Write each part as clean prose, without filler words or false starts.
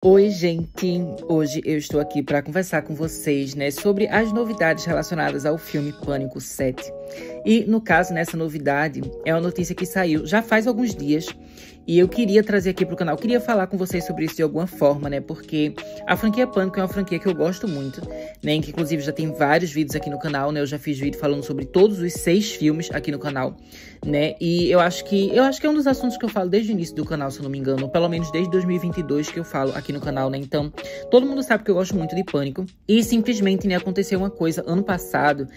Oi, gente! Hoje eu estou aqui para conversar com vocês, sobre as novidades relacionadas ao filme Pânico 7. E, no caso, nessa novidade, é uma notícia que saiu já faz alguns dias e eu queria trazer aqui para o canal, queria falar com vocês sobre isso de alguma forma, porque a franquia Pânico é uma franquia que eu gosto muito, em que inclusive já tem vários vídeos aqui no canal, eu já fiz vídeo falando sobre todos os 6 filmes aqui no canal, e eu acho que é um dos assuntos que eu falo desde o início do canal, se eu não me engano, pelo menos desde 2022 que eu falo aqui no canal, então todo mundo sabe que eu gosto muito de Pânico e simplesmente, aconteceu uma coisa ano passado,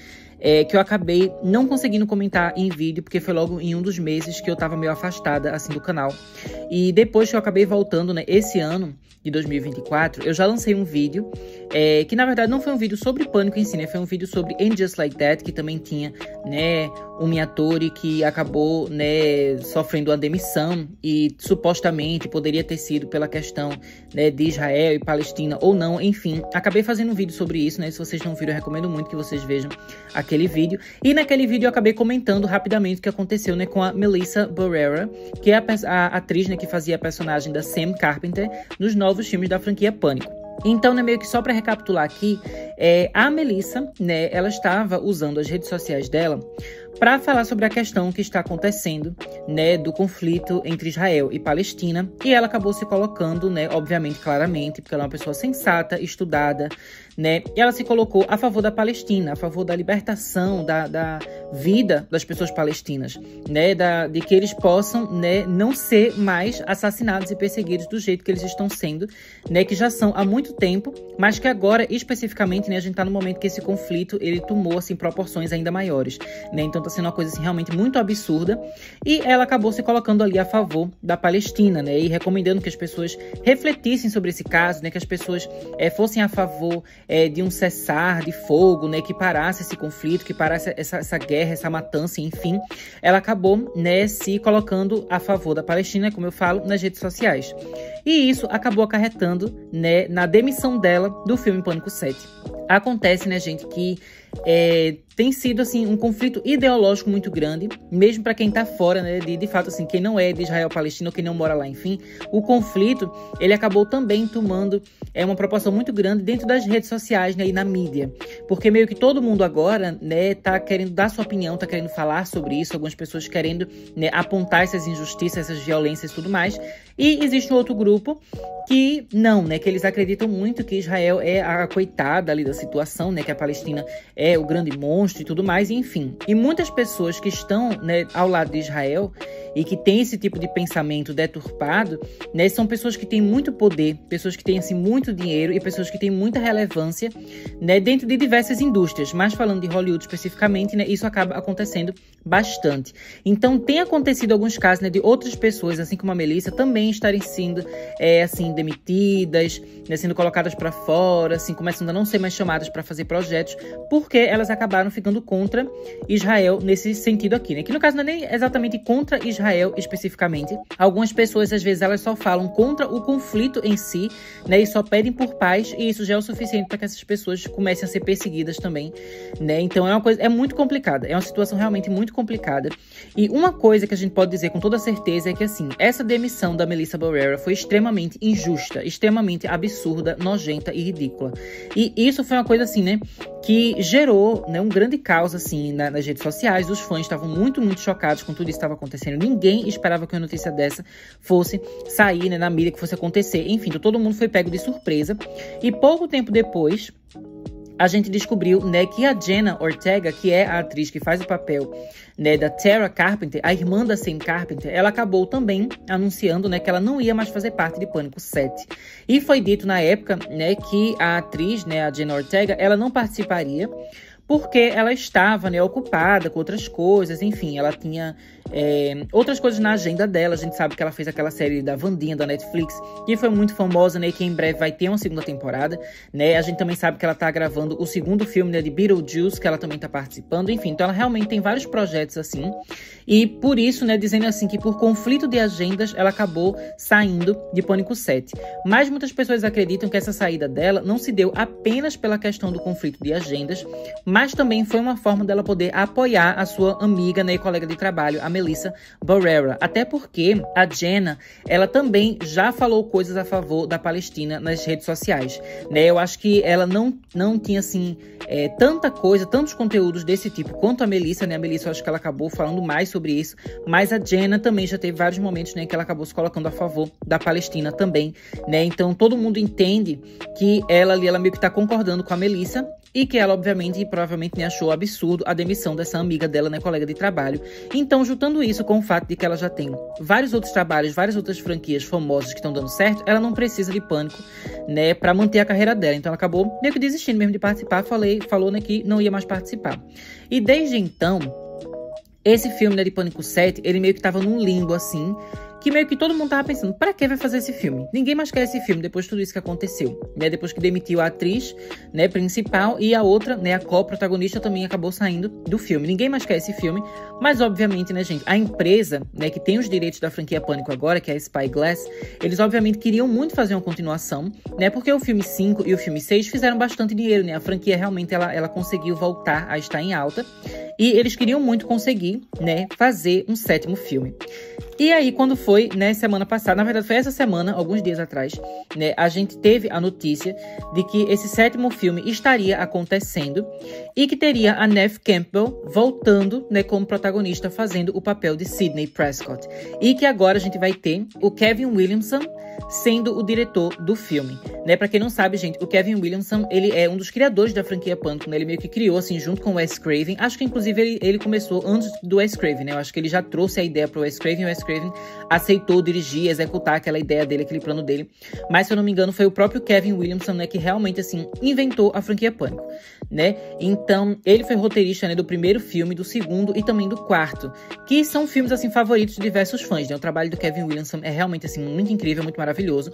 que eu acabei não conseguindo comentar em vídeo, porque foi logo em um dos meses que eu tava meio afastada, assim, do canal. E depois que eu acabei voltando, esse ano de 2024, eu já lancei um vídeo, que na verdade não foi um vídeo sobre Pânico em si, foi um vídeo sobre And Just Like That, que também tinha, um Miyatori que acabou, sofrendo uma demissão e supostamente poderia ter sido pela questão, de Israel e Palestina ou não, enfim. Acabei fazendo um vídeo sobre isso, se vocês não viram, eu recomendo muito que vocês vejam aquele vídeo. E naquele vídeo eu acabei comentando rapidamente o que aconteceu, com a Melissa Barrera, que é a atriz, que fazia a personagem da Sam Carpenter nos novos filmes da franquia Pânico. Então, meio que só para recapitular aqui, a Melissa, ela estava usando as redes sociais dela para falar sobre a questão que está acontecendo, do conflito entre Israel e Palestina, e ela acabou se colocando, obviamente, claramente, porque ela é uma pessoa sensata, estudada, e ela se colocou a favor da Palestina, a favor da libertação, da vida das pessoas palestinas, de que eles possam, não ser mais assassinados e perseguidos do jeito que eles estão sendo, que já são há muito tempo, mas que agora, especificamente, a gente está no momento que esse conflito, ele tomou, assim, proporções ainda maiores, Então tá sendo uma coisa, assim, realmente muito absurda, e ela acabou se colocando ali a favor da Palestina, e recomendando que as pessoas refletissem sobre esse caso, que as pessoas fossem a favor de um cessar de fogo, que parasse esse conflito, que parasse essa guerra, essa matança, enfim. Ela acabou, se colocando a favor da Palestina, como eu falo, nas redes sociais. E isso acabou acarretando, na demissão dela do filme Pânico 7. Acontece, gente, que tem sido, assim, um conflito ideológico muito grande, mesmo para quem tá fora, de fato, assim, quem não é de Israel, Palestina, ou quem não mora lá, enfim. O conflito, ele acabou também tomando uma proporção muito grande dentro das redes sociais, e na mídia. Porque meio que todo mundo agora, tá querendo dar sua opinião, tá querendo falar sobre isso, algumas pessoas querendo, apontar essas injustiças, essas violências e tudo mais. E existe um outro grupo que não, que eles acreditam muito que Israel é a coitada ali da situação, que a Palestina é o grande monstro e tudo mais, enfim. E muitas pessoas que estão, ao lado de Israel e que têm esse tipo de pensamento deturpado, são pessoas que têm muito poder, pessoas que têm, assim, muito dinheiro e pessoas que têm muita relevância, dentro de diversas indústrias. Mas falando de Hollywood especificamente, isso acaba acontecendo bastante. Então tem acontecido alguns casos, de outras pessoas, assim como a Melissa, também estarem sendo, assim, demitidas, sendo colocadas para fora, assim, começando a não ser mais chamadas para fazer projetos, porque elas acabaram ficando contra Israel nesse sentido aqui, que no caso não é nem exatamente contra Israel especificamente. Algumas pessoas, às vezes, elas só falam contra o conflito em si, e só pedem por paz, e isso já é o suficiente para que essas pessoas comecem a ser perseguidas também, Então é uma coisa, é muito complicada, é uma situação realmente muito complicada. E uma coisa que a gente pode dizer com toda certeza é que, assim, essa demissão da Melissa Barrera foi extremamente injusta, extremamente absurda, nojenta e ridícula. E isso foi uma coisa, assim, que gerou, um grande caos, assim, nas redes sociais. Os fãs estavam muito, muito chocados com tudo isso que estava acontecendo. Ninguém esperava que uma notícia dessa fosse sair, na mídia, que fosse acontecer. Enfim, todo mundo foi pego de surpresa. E pouco tempo depois, a gente descobriu, que a Jenna Ortega, que é a atriz que faz o papel, da Tara Carpenter, a irmã da Sam Carpenter, ela acabou também anunciando, que ela não ia mais fazer parte de Pânico 7. E foi dito na época, que a atriz, a Jenna Ortega, ela não participaria porque ela estava, ocupada com outras coisas, enfim, ela tinha outras coisas na agenda dela. A gente sabe que ela fez aquela série da Wandinha, da Netflix, que foi muito famosa, e que em breve vai ter uma segunda temporada, A gente também sabe que ela tá gravando o segundo filme, de Beetlejuice, que ela também tá participando, enfim, então ela realmente tem vários projetos, assim, e por isso, dizendo assim, que por conflito de agendas, ela acabou saindo de Pânico 7. Mas muitas pessoas acreditam que essa saída dela não se deu apenas pela questão do conflito de agendas, mas também foi uma forma dela poder apoiar a sua amiga, e colega de trabalho, a Melissa Barrera. Até porque a Jenna, ela também já falou coisas a favor da Palestina nas redes sociais, né? Eu acho que ela não tinha, assim, tanta coisa, tantos conteúdos desse tipo quanto a Melissa, né? A Melissa, eu acho que ela acabou falando mais sobre isso, mas a Jenna também já teve vários momentos, né, que ela acabou se colocando a favor da Palestina também, né? Então, todo mundo entende que ela ali, ela meio que tá concordando com a Melissa e que ela, obviamente, e provavelmente, né, achou absurdo a demissão dessa amiga dela, né, colega de trabalho. Então, juntando isso com o fato de que ela já tem vários outros trabalhos, várias outras franquias famosas que estão dando certo, ela não precisa de Pânico, né, pra manter a carreira dela. Então, ela acabou meio que desistindo mesmo de participar, falou, né, que não ia mais participar. E desde então, esse filme, né, de Pânico 7, ele meio que tava num limbo, assim, que meio que todo mundo tava pensando, pra que vai fazer esse filme? Ninguém mais quer esse filme depois de tudo isso que aconteceu, né? Depois que demitiu a atriz, né, principal, e a outra, né, a co-protagonista também acabou saindo do filme. Ninguém mais quer esse filme, mas obviamente, né, gente, a empresa, né, que tem os direitos da franquia Pânico agora, que é a Spyglass, eles obviamente queriam muito fazer uma continuação, né? Porque o filme 5 e o filme 6 fizeram bastante dinheiro, né? A franquia realmente, ela conseguiu voltar a estar em alta. E eles queriam muito conseguir, né, fazer um 7º filme. E aí, quando foi, né, semana passada, na verdade foi essa semana, alguns dias atrás, né, a gente teve a notícia de que esse 7º filme estaria acontecendo e que teria a Neve Campbell voltando, né, como protagonista, fazendo o papel de Sidney Prescott. E que agora a gente vai ter o Kevin Williamson sendo o diretor do filme, né? Pra quem não sabe, gente, o Kevin Williamson, ele é um dos criadores da franquia Pânico, né? Ele meio que criou, assim, junto com o Wes Craven. Acho que, inclusive, ele começou antes do Wes Craven, né? Eu acho que ele já trouxe a ideia pro Wes Craven e o Wes Craven aceitou dirigir, executar aquela ideia dele, aquele plano dele. Mas, se eu não me engano, foi o próprio Kevin Williamson, né, que realmente, assim, inventou a franquia Pânico, né? Então, ele foi roteirista, né, do primeiro filme, do segundo e também do quarto, que são filmes, assim, favoritos de diversos fãs, né? O trabalho do Kevin Williamson é realmente, assim, muito incrível, muito maravilhoso.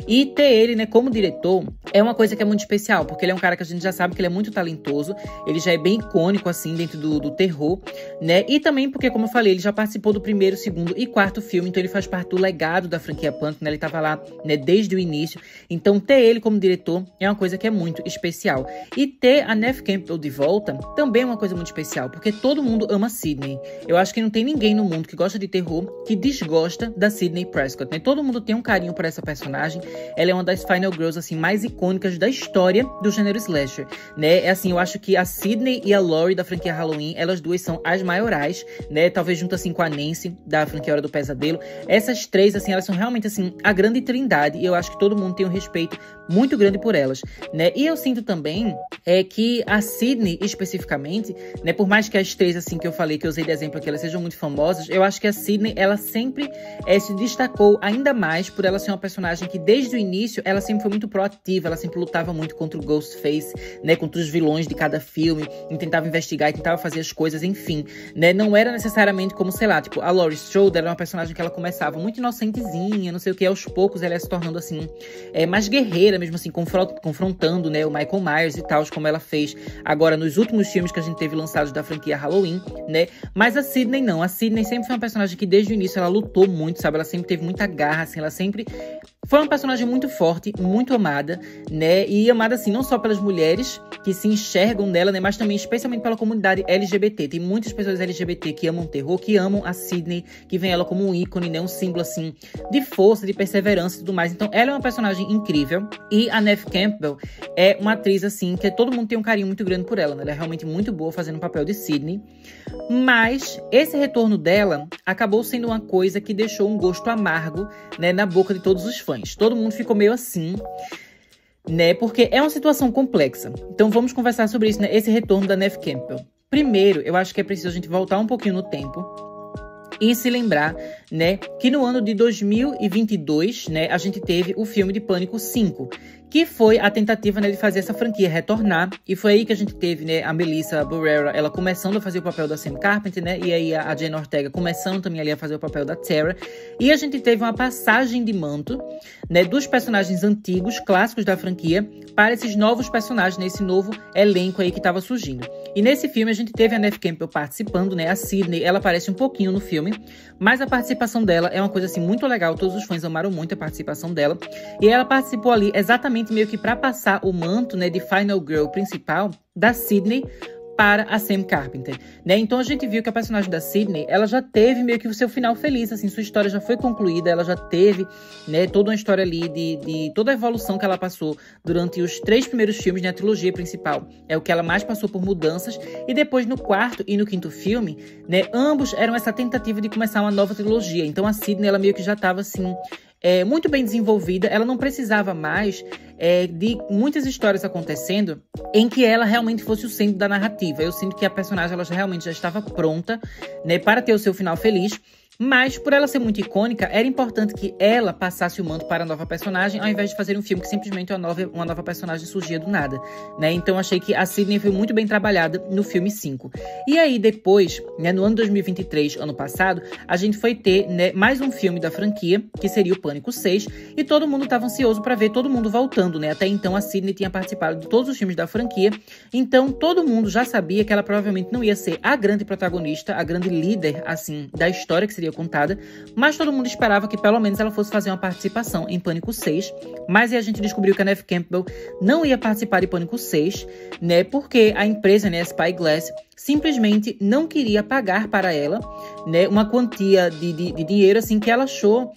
E ter ele, né, como diretor é uma coisa que é muito especial, porque ele é um cara que a gente já sabe que ele é muito talentoso, ele já é bem icônico, assim, dentro do terror, né? E também porque, como eu falei, ele já participou do primeiro, segundo e quarto filme, então ele faz parte do legado da franquia Pânico, né? Ele tava lá, né, desde o início. Então, ter ele como diretor é uma coisa que é muito especial. E ter a Neve Campbell de volta também é uma coisa muito especial, porque todo mundo ama Sidney. Eu acho que não tem ninguém no mundo que gosta de terror que desgosta da Sidney Prescott, né? Todo mundo tem um carinho por essa personagem. Ela é uma das Final Girls, assim, mais icônicas da história do gênero slasher, né? É assim, eu acho que a Sidney e a Laurie da franquia Halloween, elas duas são as maiorais, né? Talvez junto, assim, com a Nancy da franquia Hora do Pesadelo. Essas três, assim, elas são realmente, assim, a grande trindade, e eu acho que todo mundo tem um respeito muito grande por elas, né? E eu sinto também que a Sidney, especificamente, né, por mais que as três, assim, que eu falei, que eu usei de exemplo aqui, elas sejam muito famosas, eu acho que a Sidney, ela sempre se destacou ainda mais por ela ser uma personagem que, desde o início, ela sempre foi muito proativa, ela sempre lutava muito contra o Ghostface, né, contra os vilões de cada filme, e tentava investigar, e tentava fazer as coisas, enfim, né? Não era necessariamente como, sei lá, tipo, a Laurie Strode era uma personagem que ela começava muito inocentezinha, não sei o que, aos poucos ela ia se tornando, assim, mais guerreira mesmo, assim, confrontando, né, o Michael Myers e tal, como ela fez agora nos últimos filmes que a gente teve lançados da franquia Halloween, né? Mas a Sidney não, a Sidney sempre foi uma personagem que desde o início ela lutou muito, sabe? Ela sempre teve muita garra, assim, ela sempre foi uma personagem muito forte, muito amada, né? E amada, assim, não só pelas mulheres que se enxergam nela, né? Mas também, especialmente pela comunidade LGBT. Tem muitas pessoas LGBT que amam terror, que amam a Sidney, que vem ela como um ícone, né? Um símbolo, assim, de força, de perseverança e tudo mais. Então, ela é uma personagem incrível. E a Neve Campbell é uma atriz, assim, que todo mundo tem um carinho muito grande por ela, né? Ela é realmente muito boa fazendo o papel de Sidney. Mas esse retorno dela acabou sendo uma coisa que deixou um gosto amargo, né, na boca de todos os fãs. Todo mundo ficou meio assim, né? Porque é uma situação complexa. Então vamos conversar sobre isso, né? Esse retorno da Neve Campbell. Primeiro, eu acho que é preciso a gente voltar um pouquinho no tempo e se lembrar, né, que no ano de 2022, né, a gente teve o filme de Pânico 5, que foi a tentativa, né, de fazer essa franquia retornar. E foi aí que a gente teve, né, a Melissa Barrera, ela começando a fazer o papel da Sam Carpenter, né, e aí a Jenna Ortega começando também ali a fazer o papel da Tara. E a gente teve uma passagem de manto, né, dos personagens antigos, clássicos da franquia, para esses novos personagens, nesse novo elenco aí que estava surgindo. E nesse filme a gente teve a Neve Campbell participando, né, a Sidney, ela aparece um pouquinho no filme, mas a participação dela é uma coisa, assim, muito legal. Todos os fãs amaram muito a participação dela. E ela participou ali exatamente meio que para passar o manto, né, de Final Girl principal da Sidney para a Sam Carpenter, né? Então a gente viu que a personagem da Sydney, ela já teve meio que o seu final feliz, assim, sua história já foi concluída, ela já teve, né, toda uma história ali de toda a evolução que ela passou durante os 3 primeiros filmes, né, a trilogia principal, é o que ela mais passou por mudanças, e depois no 4º e no 5º filme, né, ambos eram essa tentativa de começar uma nova trilogia. Então a Sydney, ela meio que já estava assim, muito bem desenvolvida, ela não precisava mais de muitas histórias acontecendo em que ela realmente fosse o centro da narrativa. Eu sinto que a personagem ela realmente já estava pronta, né, para ter o seu final feliz. Mas, por ela ser muito icônica, era importante que ela passasse o manto para a nova personagem, ao invés de fazer um filme que simplesmente uma nova personagem surgia do nada, né? Então, achei que a Sydney foi muito bem trabalhada no filme 5. E aí, depois, né, no ano 2023, ano passado, a gente foi ter, né, mais um filme da franquia, que seria o Pânico 6, e todo mundo estava ansioso para ver todo mundo voltando, né? Até então, a Sydney tinha participado de todos os filmes da franquia, então todo mundo já sabia que ela provavelmente não ia ser a grande protagonista, a grande líder, assim, da história que seria contada, mas todo mundo esperava que pelo menos ela fosse fazer uma participação em Pânico 6, mas aí a gente descobriu que a Neve Campbell não ia participar de Pânico 6, né, porque a empresa, né, a Spyglass, simplesmente não queria pagar para ela, né, uma quantia de dinheiro, assim, que ela achou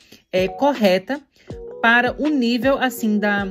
correta para o nível, assim, da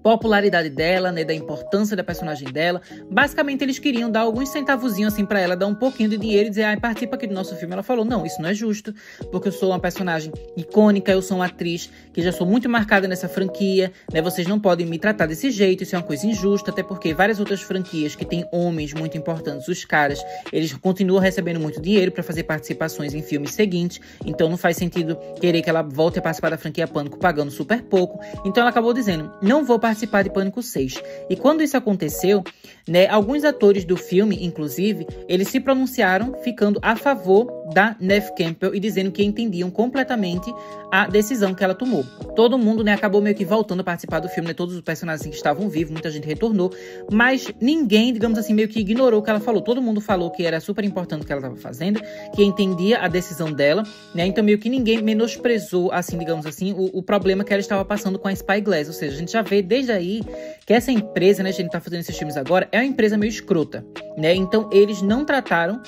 popularidade dela, né, da importância da personagem dela. Basicamente, eles queriam dar alguns centavozinhos assim pra ela, dar um pouquinho de dinheiro e dizer, ai, participa aqui do nosso filme. Ela falou, não, isso não é justo, porque eu sou uma personagem icônica, eu sou uma atriz que já sou muito marcada nessa franquia, né, vocês não podem me tratar desse jeito, isso é uma coisa injusta, até porque várias outras franquias que têm homens muito importantes, os caras, eles continuam recebendo muito dinheiro pra fazer participações em filmes seguintes, então não faz sentido querer que ela volte a participar da franquia Pânico pagando super pouco. Então ela acabou dizendo, não vou participar de Pânico 6. E quando isso aconteceu, né, alguns atores do filme, inclusive, eles se pronunciaram ficando a favor da Neve Campbell e dizendo que entendiam completamente a decisão que ela tomou. Todo mundo, né, acabou meio que voltando a participar do filme, né, todos os personagens que estavam vivos, muita gente retornou, mas ninguém, digamos assim, meio que ignorou o que ela falou. Todo mundo falou que era super importante o que ela estava fazendo, que entendia a decisão dela, né, então meio que ninguém menosprezou, assim, digamos assim, o problema que ela estava passando com a Spyglass. Ou seja, a gente já vê desde aí que essa empresa, né, a gente tá fazendo esses filmes agora, é uma empresa meio escrota, né, então eles não trataram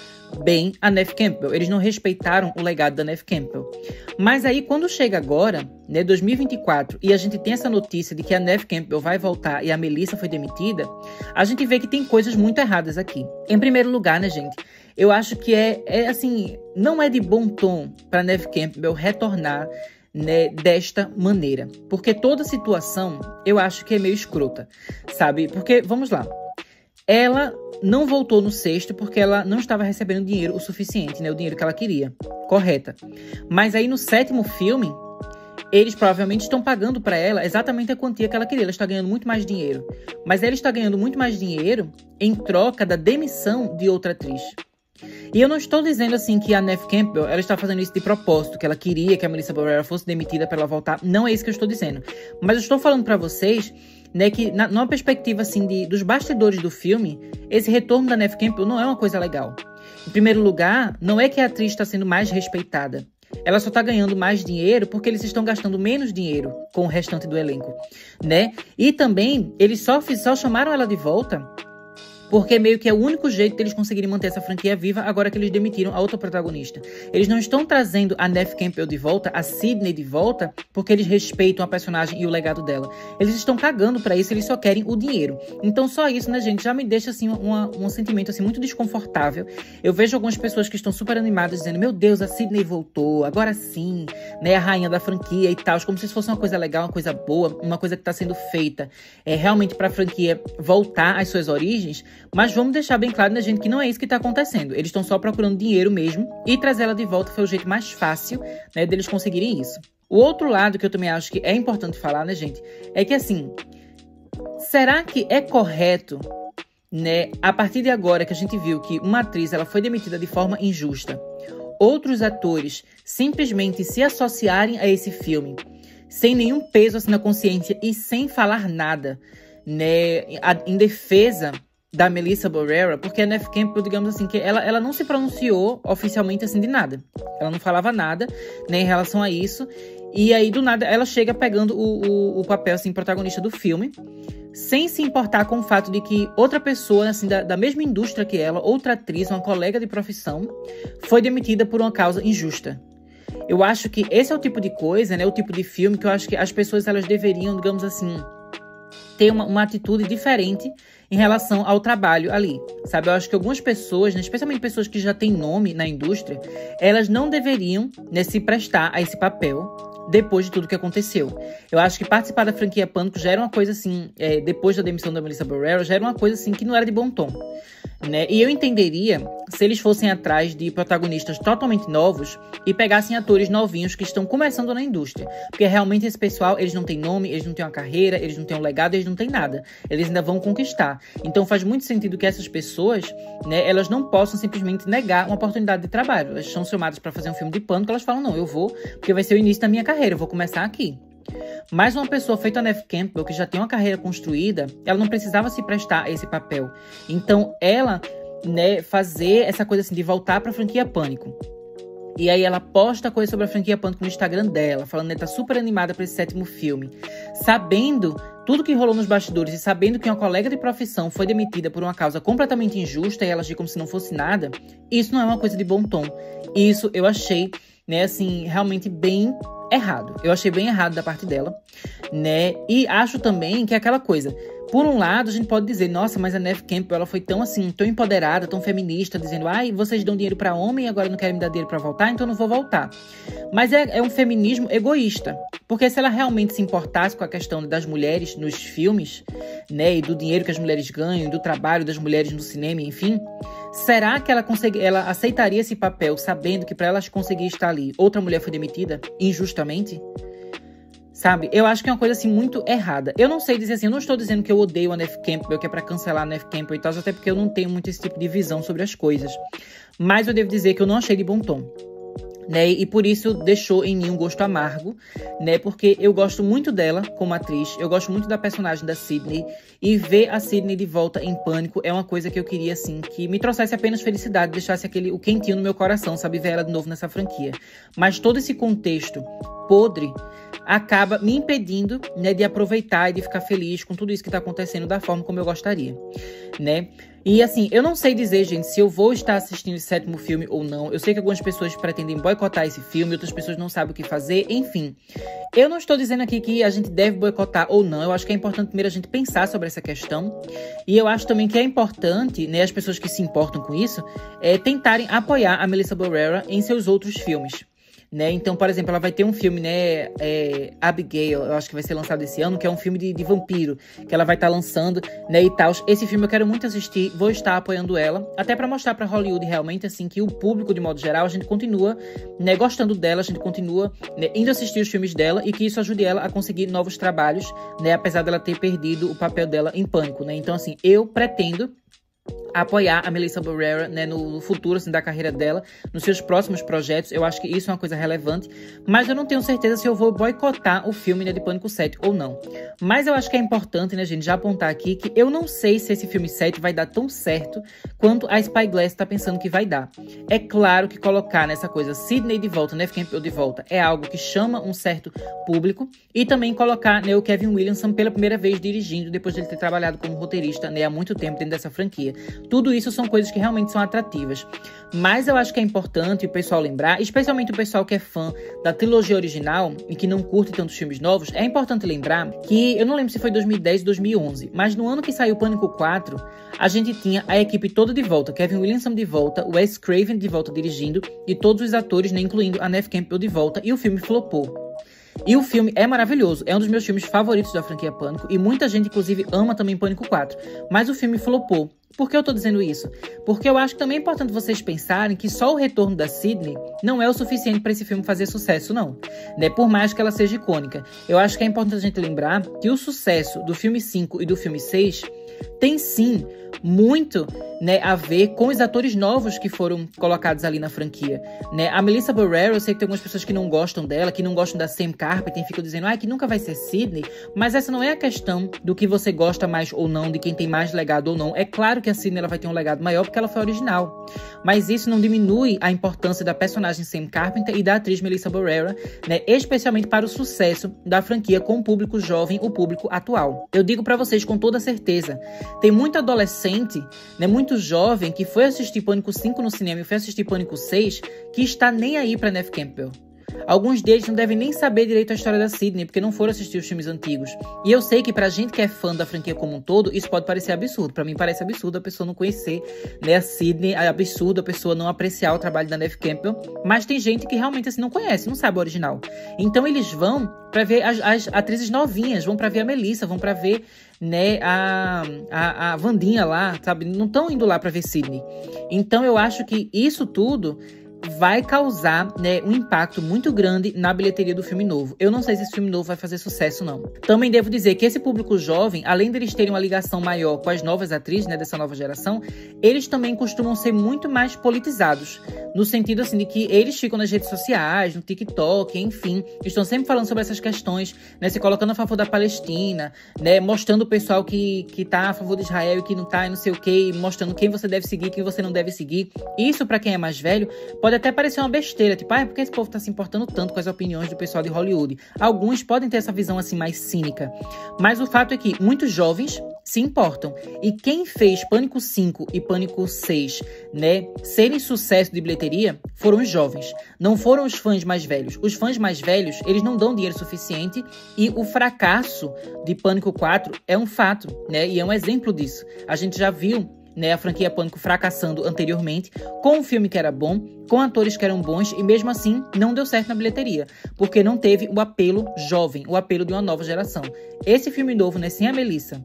bem a Neve Campbell, eles não respeitaram o legado da Neve Campbell. Mas aí, quando chega agora, né, 2024, e a gente tem essa notícia de que a Neve Campbell vai voltar e a Melissa foi demitida, a gente vê que tem coisas muito erradas aqui. Em primeiro lugar, né, gente, eu acho que assim, não é de bom tom para Neve Campbell retornar, né, desta maneira, porque toda situação eu acho que é meio escrota, sabe? Porque, vamos lá, ela não voltou no 6º porque ela não estava recebendo dinheiro o suficiente, né, o dinheiro que ela queria, correta. Mas aí no 7º filme, eles provavelmente estão pagando para ela exatamente a quantia que ela queria. Ela está ganhando muito mais dinheiro, mas ela está ganhando muito mais dinheiro em troca da demissão de outra atriz. E eu não estou dizendo assim que a Neve Campbell ela está fazendo isso de propósito, que ela queria que a Melissa Barrera fosse demitida para ela voltar. Não é isso que eu estou dizendo. Mas eu estou falando para vocês, né, que numa perspectiva assim dos bastidores do filme, esse retorno da Neve Campbell não é uma coisa legal. Em primeiro lugar, não é que a atriz está sendo mais respeitada. Ela só está ganhando mais dinheiro porque eles estão gastando menos dinheiro com o restante do elenco, né? E também, eles só chamaram ela de volta porque meio que é o único jeito deles conseguirem manter essa franquia viva agora que eles demitiram a outra protagonista. Eles não estão trazendo a Neve Campbell de volta, a Sydney de volta, porque eles respeitam a personagem e o legado dela. Eles estão cagando pra isso, eles só querem o dinheiro. Então só isso, né, gente, já me deixa assim um sentimento assim muito desconfortável. Eu vejo algumas pessoas que estão super animadas dizendo, meu Deus, a Sydney voltou, agora sim, né, a rainha da franquia e tal, como se isso fosse uma coisa legal, uma coisa boa, uma coisa que tá sendo feita realmente pra franquia voltar às suas origens. Mas vamos deixar bem claro, né, gente, que não é isso que tá acontecendo. Eles estão só procurando dinheiro mesmo e trazer ela de volta foi o jeito mais fácil, né, deles conseguirem isso. O outro lado que eu também acho que é importante falar, né, gente, é que assim, será que é correto, né, a partir de agora que a gente viu que uma atriz ela foi demitida de forma injusta, outros atores simplesmente se associarem a esse filme sem nenhum peso assim na consciência e sem falar nada, né, em defesa da Melissa Barrera, porque a Neve Campbell, digamos assim, que ela não se pronunciou oficialmente assim de nada. Ela não falava nada, né, em relação a isso. E aí, do nada, ela chega pegando o papel, assim, protagonista do filme, sem se importar com o fato de que outra pessoa, assim, da mesma indústria que ela, outra atriz, uma colega de profissão, foi demitida por uma causa injusta. Eu acho que esse é o tipo de coisa, né, o tipo de filme que eu acho que as pessoas, elas deveriam, digamos assim, ter uma atitude diferente em relação ao trabalho ali, sabe? Eu acho que algumas pessoas, né, especialmente pessoas que já têm nome na indústria, elas não deveriam, né, se prestar a esse papel depois de tudo que aconteceu. Eu acho que participar da franquia Pânico já era uma coisa assim, depois da demissão da Melissa Barrera, já era uma coisa assim que não era de bom tom, né? E eu entenderia se eles fossem atrás de protagonistas totalmente novos e pegassem atores novinhos que estão começando na indústria. Porque realmente esse pessoal, eles não têm nome, eles não têm uma carreira, eles não têm um legado, eles não têm nada. Eles ainda vão conquistar. Então faz muito sentido que essas pessoas, né, elas não possam simplesmente negar uma oportunidade de trabalho. Elas são chamadas para fazer um filme de Pânico, elas falam, não, eu vou, porque vai ser o início da minha carreira, eu vou começar aqui. Mas uma pessoa feita a Neve Campbell, que já tem uma carreira construída, ela não precisava se prestar a esse papel. Então, ela, né, fazer essa coisa assim de voltar pra franquia Pânico. E aí ela posta coisa sobre a franquia Pânico no Instagram dela, falando que tá super animada pra esse 7º filme. Sabendo tudo que rolou nos bastidores e sabendo que uma colega de profissão foi demitida por uma causa completamente injusta e ela agir como se não fosse nada, isso não é uma coisa de bom tom. Isso eu achei, né, assim, realmente bem errado. Eu achei bem errado da parte dela, né? E acho também que é aquela coisa. Por um lado, a gente pode dizer, nossa, mas a Neve Campbell, ela foi tão assim, tão empoderada, tão feminista, dizendo, ai, vocês dão dinheiro pra homem e agora não querem me dar dinheiro pra voltar, então eu não vou voltar. Mas é um feminismo egoísta. Porque se ela realmente se importasse com a questão das mulheres nos filmes, né, e do dinheiro que as mulheres ganham, do trabalho das mulheres no cinema, enfim, será que ela aceitaria esse papel sabendo que para ela conseguir estar ali, outra mulher foi demitida injustamente? Sabe? Eu acho que é uma coisa, assim, muito errada. Eu não sei dizer assim, eu não estou dizendo que eu odeio a Neve Campbell, que é pra cancelar a Neve Campbell e tal, até porque eu não tenho muito esse tipo de visão sobre as coisas. Mas eu devo dizer que eu não achei de bom tom, né? E por isso deixou em mim um gosto amargo, né? Porque eu gosto muito dela como atriz, eu gosto muito da personagem da Sydney, e ver a Sydney de volta em Pânico é uma coisa que eu queria, assim, que me trouxesse apenas felicidade, deixasse o quentinho no meu coração, sabe? Ver ela de novo nessa franquia. Mas todo esse contexto podre acaba me impedindo, né, de aproveitar e de ficar feliz com tudo isso que tá acontecendo da forma como eu gostaria, né? E assim, eu não sei dizer, gente, se eu vou estar assistindo esse 7º filme ou não. Eu sei que algumas pessoas pretendem boicotar esse filme, outras pessoas não sabem o que fazer, enfim. Eu não estou dizendo aqui que a gente deve boicotar ou não. Eu acho que é importante primeiro a gente pensar sobre essa questão. E eu acho também que é importante, né, as pessoas que se importam com isso, tentarem apoiar a Melissa Barrera em seus outros filmes, né? Então, por exemplo, ela vai ter um filme, né, Abigail, eu acho que vai ser lançado esse ano, que é um filme de vampiro, que ela vai estar lançando, né, e tal. Esse filme eu quero muito assistir, vou estar apoiando ela, até pra mostrar pra Hollywood realmente, assim, que o público, de modo geral, a gente continua, né, gostando dela, a gente continua, né, indo assistir os filmes dela, e que isso ajude ela a conseguir novos trabalhos, né, apesar dela ter perdido o papel dela em Pânico, né? Então, assim, eu pretendo apoiar a Melissa Barrera, né, no futuro, assim, da carreira dela, nos seus próximos projetos. Eu acho que isso é uma coisa relevante, mas eu não tenho certeza se eu vou boicotar o filme, né, de Pânico 7 ou não. Mas eu acho que é importante, né, gente, já apontar aqui que eu não sei se esse filme 7 vai dar tão certo quanto a Spyglass tá pensando que vai dar. É claro que colocar nessa coisa Sydney de volta, Neve Campbell de volta, é algo que chama um certo público, e também colocar, né, o Kevin Williamson pela primeira vez dirigindo, depois de ele ter trabalhado como roteirista, né, há muito tempo dentro dessa franquia. Tudo isso são coisas que realmente são atrativas. Mas eu acho que é importante o pessoal lembrar, especialmente o pessoal que é fã da trilogia original e que não curte tantos filmes novos, é importante lembrar que, eu não lembro se foi 2010 ou 2011, mas no ano que saiu Pânico 4, a gente tinha a equipe toda de volta, Kevin Williamson de volta, Wes Craven de volta dirigindo, e todos os atores, né, incluindo a Neve Campbell de volta, e o filme flopou. E o filme é maravilhoso, é um dos meus filmes favoritos da franquia Pânico, e muita gente, inclusive, ama também Pânico 4. Mas o filme flopou. Por que eu tô dizendo isso? Porque eu acho que também é importante vocês pensarem que só o retorno da Sydney não é o suficiente para esse filme fazer sucesso, não. Né? Por mais que ela seja icônica. Eu acho que é importante a gente lembrar que o sucesso do filme 5 e do filme 6 tem sim muito, né, a ver com os atores novos que foram colocados ali na franquia, né? A Melissa Barrera, eu sei que tem algumas pessoas que não gostam dela, que não gostam da Sam Carpenter, e ficam dizendo, que nunca vai ser Sydney, mas essa não é a questão do que você gosta mais ou não, de quem tem mais legado ou não. É claro Claro que a Sydney ela vai ter um legado maior porque ela foi original. Mas isso não diminui a importância da personagem Sam Carpenter e da atriz Melissa Barrera, né? Especialmente para o sucesso da franquia com o público jovem, o público atual. Eu digo pra vocês com toda certeza, tem muito adolescente, né, muito jovem que foi assistir Pânico 5 no cinema e foi assistir Pânico 6, que está nem aí pra Neve Campbell. Alguns deles não devem nem saber direito a história da Sydney, porque não foram assistir os filmes antigos. E eu sei que pra gente que é fã da franquia como um todo, isso pode parecer absurdo. Pra mim parece absurdo a pessoa não conhecer, né, a Sydney, é absurdo a pessoa não apreciar o trabalho da Neve Campbell. Mas tem gente que realmente assim não conhece, não sabe o original. Então eles vão pra ver as atrizes novinhas, vão pra ver a Melissa, vão pra ver, né, a Wandinha lá, sabe? Não estão indo lá pra ver Sydney. Então eu acho que isso tudo vai causar, né, um impacto muito grande na bilheteria do filme novo. Eu não sei se esse filme novo vai fazer sucesso, não. Também devo dizer que esse público jovem, além deles terem uma ligação maior com as novas atrizes, né, dessa nova geração, eles também costumam ser muito mais politizados. No sentido, assim, de que eles ficam nas redes sociais, no TikTok, enfim, estão sempre falando sobre essas questões, né, se colocando a favor da Palestina, né, mostrando o pessoal que tá a favor de Israel e que não tá, e não sei o quê, mostrando quem você deve seguir, quem você não deve seguir. Isso, pra quem é mais velho, pode até parecer uma besteira, tipo, por que esse povo tá se importando tanto com as opiniões do pessoal de Hollywood? Alguns podem ter essa visão, assim, mais cínica. Mas o fato é que muitos jovens se importam. E quem fez Pânico 5 e Pânico 6, né, serem sucesso de bilheteria foram os jovens. Não foram os fãs mais velhos. Os fãs mais velhos, eles não dão dinheiro suficiente e o fracasso de Pânico 4 é um fato, né, e é um exemplo disso. A gente já viu, né, a franquia Pânico fracassando anteriormente, com um filme que era bom, com atores que eram bons, e mesmo assim não deu certo na bilheteria, porque não teve o apelo jovem, o apelo de uma nova geração. Esse filme novo, né, sem a Melissa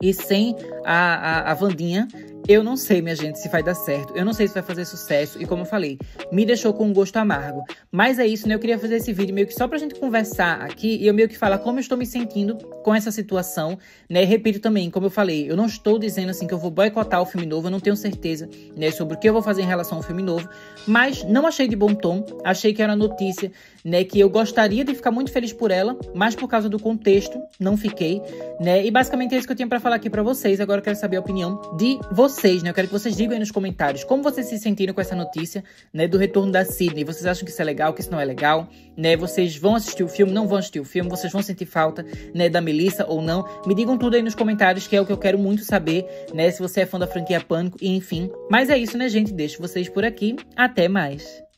e sem a Wandinha, eu não sei, minha gente, se vai dar certo. Eu não sei se vai fazer sucesso. E como eu falei, me deixou com um gosto amargo. Mas é isso, né? Eu queria fazer esse vídeo meio que só pra gente conversar aqui. E eu meio que falar como eu estou me sentindo com essa situação, né? Repito também, como eu falei, eu não estou dizendo assim que eu vou boicotar o filme novo. Eu não tenho certeza, né, sobre o que eu vou fazer em relação ao filme novo. Mas não achei de bom tom. Achei que era uma notícia, né, que eu gostaria de ficar muito feliz por ela. Mas por causa do contexto, não fiquei, né? E basicamente é isso que eu tinha pra falar aqui pra vocês. Agora eu quero saber a opinião de vocês, né? Eu quero que vocês digam aí nos comentários como vocês se sentiram com essa notícia, né, do retorno da Sydney. Vocês acham que isso é legal, que isso não é legal, né? Vocês vão assistir o filme, não vão assistir o filme? Vocês vão sentir falta, né, da Melissa ou não? Me digam tudo aí nos comentários, que é o que eu quero muito saber, né, se você é fã da franquia Pânico e enfim. Mas é isso, né, gente? Deixo vocês por aqui. Até mais!